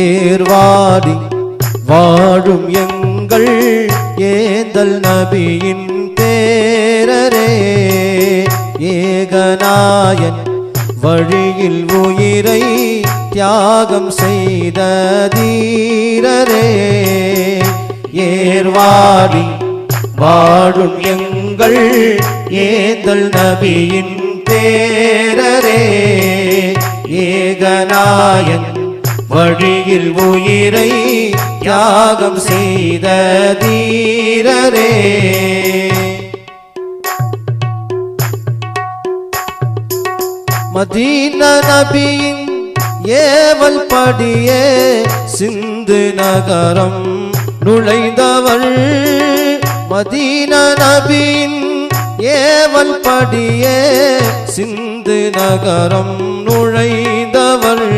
ஏர்வாடி வாழும் எங்கள் ஏந்தல் நபியின் பேரரே, ஏகநாயன் வழியில் உயிரை தியாகம் செய்த தீரரே. ஏர்வாடி வாழும் எங்கள் ஏந்தல் நபியின் பேரரே, ஏகநாயன் வழியில் உயிரை தியாகம் செய்த தீரரே. மதீனா நபியின் ஏவல் படியே சிந்து நகரம் நுழைந்தவள், மதீனா நபியின் ஏவல் படியே சிந்து நகரம் நுழைந்தவள்.